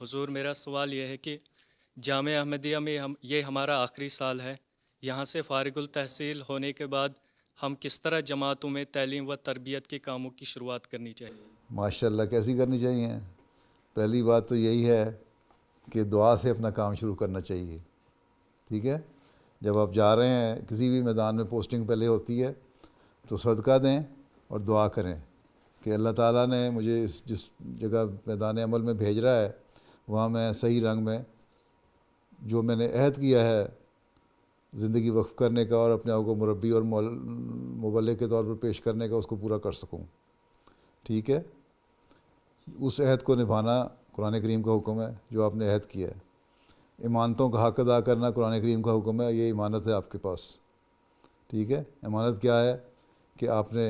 حضور میرا سوال یہ ہے کہ جامعہ احمدیہ میں یہ ہمارا آخری سال ہے، یہاں سے فارغ التحصیل ہونے کے بعد ہم کس طرح جماعتوں میں تعلیم و تربیت کے کاموں کی شروعات کرنی چاہیے؟ ماشاء اللہ کیسی کرنی چاہیے؟ پہلی بات تو یہی ہے کہ دعا سے اپنا کام شروع کرنا چاہیے. ٹھیک ہے، جب آپ جا رہے ہیں کسی بھی میدان میں، پوسٹنگ پہلے ہوتی ہے تو صدقہ دیں اور دعا کریں کہ اللہ تعالیٰ نے مجھے جس جگہ میدان عمل میں بھیج رہا ہے وہاں میں صحیح رنگ میں جو میں نے عہد کیا ہے زندگی وقف کرنے کا اور اپنے آپ کو مربی اور مبلغ کے طور پر پیش کرنے کا، اس کو پورا کر سکوں. ٹھیک ہے، اس عہد کو نبھانا قرآن کریم کا حکم ہے جو آپ نے عہد کیا ہے. امانتوں کا حق ادا کرنا قرآن کریم کا حکم ہے، یہ امانت ہے آپ کے پاس. ٹھیک ہے، امانت کیا ہے کہ آپ نے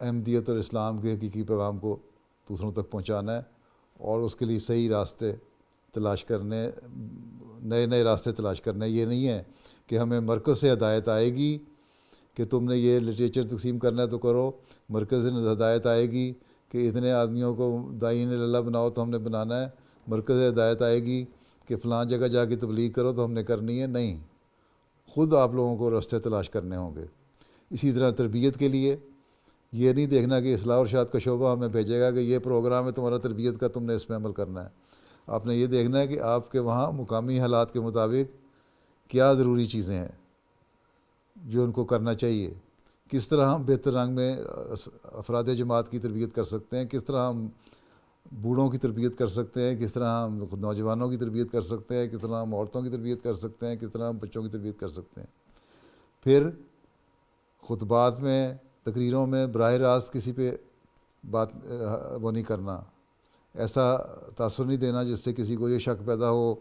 احمدیت اور اسلام کے حقیقی پیغام کو دوسروں تک پہنچانا ہے اور اس کے لیے صحیح راستے تلاش کرنے، نئے راستے تلاش کرنے. یہ نہیں ہے کہ ہمیں مرکز سے ہدایت آئے گی کہ تم نے یہ لٹریچر تقسیم کرنا ہے تو کرو، مرکز سے ہدایت آئے گی کہ اتنے آدمیوں کو داعین اللہ بناؤ تو ہم نے بنانا ہے، مرکز سے ہدایت آئے گی کہ فلاں جگہ جا کے تبلیغ کرو تو ہم نے کرنی ہے. نہیں، خود آپ لوگوں کو راستے تلاش کرنے ہوں گے. اسی طرح تربیت کے لیے یہ نہیں دیکھنا کہ اصلاح و ارشاد کا شعبہ ہمیں بھیجے گا کہ یہ پروگرام ہے تمہارا تربیت کا، تم نے اس میں عمل کرنا ہے. آپ نے یہ دیکھنا ہے کہ آپ کے وہاں مقامی حالات کے مطابق کیا ضروری چیزیں ہیں جو ان کو کرنا چاہیے، کس طرح ہم بہتر رنگ میں افراد جماعت کی تربیت کر سکتے ہیں، کس طرح ہم بوڑھوں کی تربیت کر سکتے ہیں، کس طرح ہم نوجوانوں کی تربیت کر سکتے ہیں، کس طرح ہم عورتوں کی تربیت کر سکتے ہیں، کس طرح ہم بچوں کی تربیت کر سکتے ہیں. پھر خطبات میں، تقریروں میں براہ راست کسی پہ بات وہ نہیں کرنا، ایسا تاثر نہیں دینا جس سے کسی کو یہ شک پیدا ہو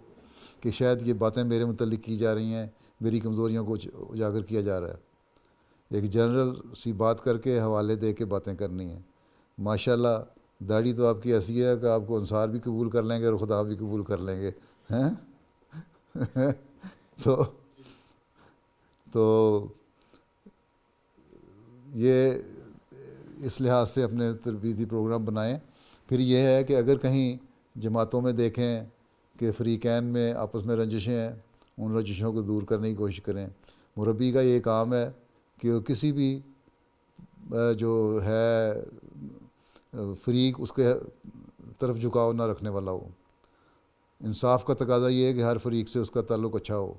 کہ شاید یہ باتیں میرے متعلق کی جا رہی ہیں، میری کمزوریوں کو اجاگر کیا جا رہا ہے. ایک جنرل سی بات کر کے حوالے دے کے باتیں کرنی ہیں. ماشاءاللہ داڑھی تو آپ کی ایسی ہے کہ آپ کو انصار بھی قبول کر لیں گے اور خدا بھی قبول کر لیں گے ہیں تو یہ اس لحاظ سے اپنے تربیتی پروگرام بنائیں. پھر یہ ہے کہ اگر کہیں جماعتوں میں دیکھیں کہ فریقین میں آپس میں رنجشیں ہیں، ان رنجشوں کو دور کرنے کی کوشش کریں. مربی کا یہ کام ہے کہ وہ کسی بھی جو ہے فریق اس کے طرف جھکاؤ نہ رکھنے والا ہو. انصاف کا تقاضا یہ ہے کہ ہر فریق سے اس کا تعلق اچھا ہو.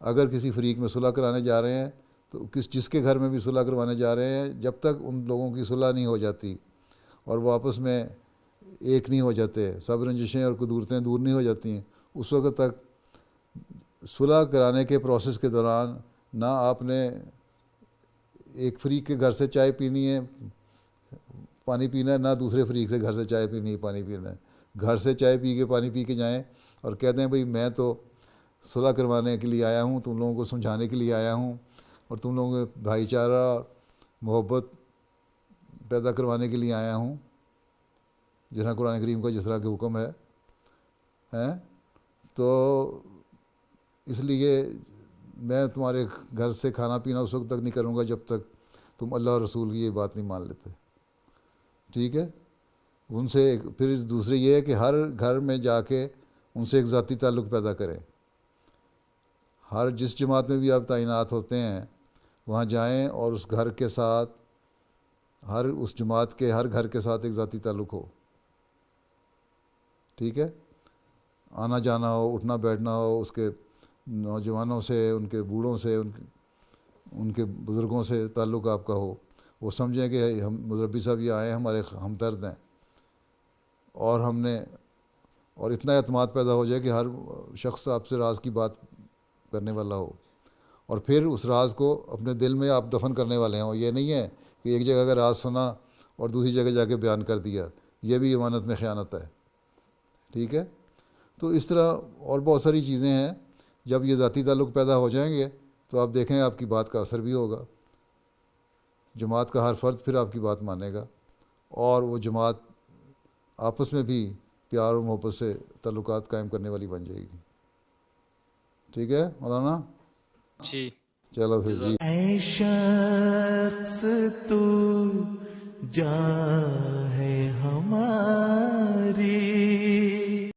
اگر کسی فریق میں صلح کرانے جا رہے ہیں تو جس کے گھر میں بھی صلح کروانے جا رہے ہیں، جب تک ان لوگوں کی صلح نہیں ہو جاتی اور وہ آپس میں ایک نہیں ہو جاتے، سب رنجشیں اور قدورتیں دور نہیں ہو جاتی ہیں، اس وقت تک صلح کرانے کے پروسیس کے دوران نہ آپ نے ایک فریق کے گھر سے چائے پینی ہے، پانی پینا ہے، نہ دوسرے فریق سے گھر سے چائے پینی ہے، پانی پینا ہے. گھر سے چائے پی کے پانی پی کے جائیں اور کہتے ہیں بھئی میں تو صلح کروانے کے لیے آیا ہوں، تم لوگوں کو سمجھانے کے لیے آیا ہوں اور تم لوگوں میں بھائی چارہ محبت پیدا کروانے کے لیے آیا ہوں، جس طرح قرآن کریم کا جس طرح کے حکم ہے. تو اس لیے میں تمہارے گھر سے کھانا پینا اس وقت تک نہیں کروں گا جب تک تم اللہ اور رسول کی یہ بات نہیں مان لیتے. ٹھیک ہے، ان سے پھر دوسری یہ ہے کہ ہر گھر میں جا کے ان سے ایک ذاتی تعلق پیدا کریں. ہر جس جماعت میں بھی آپ تعینات ہوتے ہیں وہاں جائیں اور اس گھر کے ساتھ، ہر اس جماعت کے ہر گھر کے ساتھ ایک ذاتی تعلق ہو. ٹھیک ہے، آنا جانا ہو، اٹھنا بیٹھنا ہو، اس کے نوجوانوں سے، ان کے بوڑھوں سے، ان کے بزرگوں سے تعلق آپ کا ہو. وہ سمجھیں کہ ہم مربی صاحب یہ آئے ہیں، ہمارے ہمدرد ہیں، اور ہم نے اور اتنا اعتماد پیدا ہو جائے کہ ہر شخص آپ سے راز کی بات کرنے والا ہو اور پھر اس راز کو اپنے دل میں آپ دفن کرنے والے ہوں. یہ نہیں ہے کہ ایک جگہ کا راز سنا اور دوسری جگہ جا کے بیان کر دیا، یہ بھی امانت میں خیانت ہے. ٹھیک ہے، تو اس طرح اور بہت ساری چیزیں ہیں. جب یہ ذاتی تعلق پیدا ہو جائیں گے تو آپ دیکھیں آپ کی بات کا اثر بھی ہوگا. جماعت کا ہر فرد پھر آپ کی بات مانے گا اور وہ جماعت آپس میں بھی پیار اور محبت سے تعلقات قائم کرنے والی بن جائے گی. ٹھیک ہے مولانا؟ جی، چلو پھر جی. اے شخص تو جاں ہے ہمارا